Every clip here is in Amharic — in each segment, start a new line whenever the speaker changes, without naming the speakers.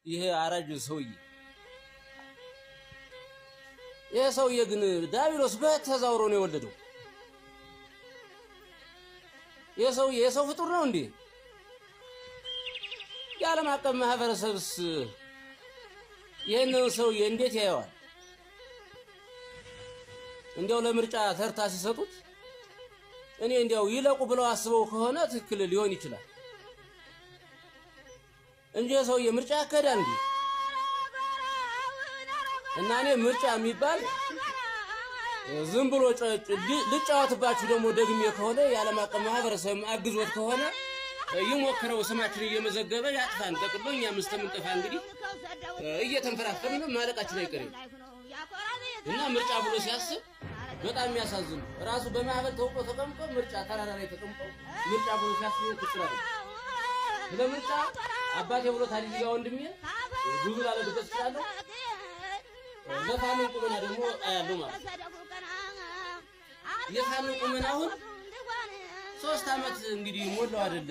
ይሄ አራጅ ሰውዬ ይሄ ሰውዬ ግን ዳቢሎስ በተዛውሮ ነው የወለደው። ይሄ ሰውዬ የሰው ፍጡር ነው እንዴ? የዓለም አቀፍ ማህበረሰብስ ይሄንን ሰውዬ እንዴት ያየዋል? እንዲያው ለምርጫ ተርታ ሲሰጡት እኔ እንዲያው ይለቁ ብለው አስበው ከሆነ ትክክል ሊሆን ይችላል እንጂ ሰውዬ ምርጫ ያካሄዳል እንዴ? እና እኔ ምርጫ የሚባል ዝም ብሎ ልጫወትባችሁ ደግሞ ደግሜ ከሆነ የዓለም አቀፍ ማህበረሰብ አግዞት ከሆነ ይሞክረው ስማችን እየመዘገበ ያጥፋን ጠቅሎ እኛም እስከምንጠፋ እንግዲህ እየተንፈራፈርን ማለቃችን አይቀርም። እና ምርጫ ብሎ ሲያስብ በጣም የሚያሳዝን ራሱ በማህበር ተውቆ ተቀምጦ ምርጫ ተራራ ላይ ተቀምጦ ምርጫ ብሎ ሲያስብ ትክክል ለምርጫ አባቴ ብሎ ታዲያ ወንድሜ ብዙ ላለበት ይችላል ለፋኑ ቁመና ደግሞ አያለው ማለት የፋኑ ቁመና አሁን 3 አመት እንግዲህ ሞላው አይደለ?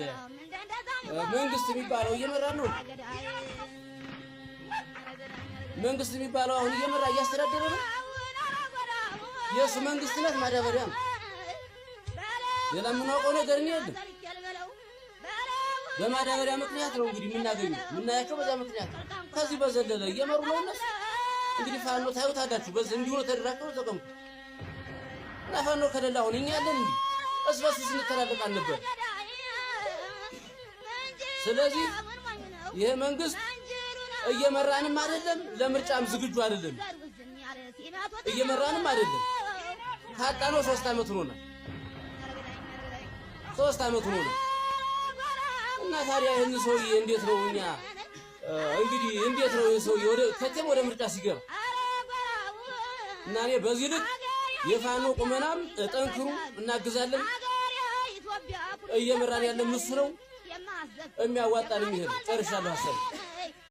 መንግስት የሚባለው እየመራ ነው። መንግስት የሚባለው አሁን እየመራ እያስተዳደረ ነው። የሱ መንግስትነት ማዳበሪያ ነው። ሌላ የምናውቀው ነገር የለም። በማዳበሪያ ምክንያት ነው እንግዲህ የምናያቸው በዛ ምክንያት። ከዚህ በዘለለ እየመሩ ነው እነሱ። እንግዲህ ፋኖ ታዩታላችሁ በዚህ እንዲሁ ነው ተደራጅተው ተቀምጡ እና ፋኖ ከሌለ አሁን እኛ ያለን እንዴ እስበሱ ስንተላለቅ ነበር። ስለዚህ ይሄ መንግስት እየመራንም አይደለም ለምርጫም ዝግጁ አይደለም። እየመራንም አይደለም። ካጣነው 3 አመት ሆኖናል። 3 አመት ሆኖናል። እና ታዲያ ይሄን ሰውዬ እንዴት ነው እኛ እንግዲህ እንዴት ነው ሰውዬ ወደ ምርጫ ሲገባ እና እኔ በዚህ ልክ የፋኖ ቁመናም ጠንክሩ እናግዛለን። እየመራን ያለ እሱ ነው የሚያዋጣን የሚሄድ ጨርሻለሁ ሐሳብ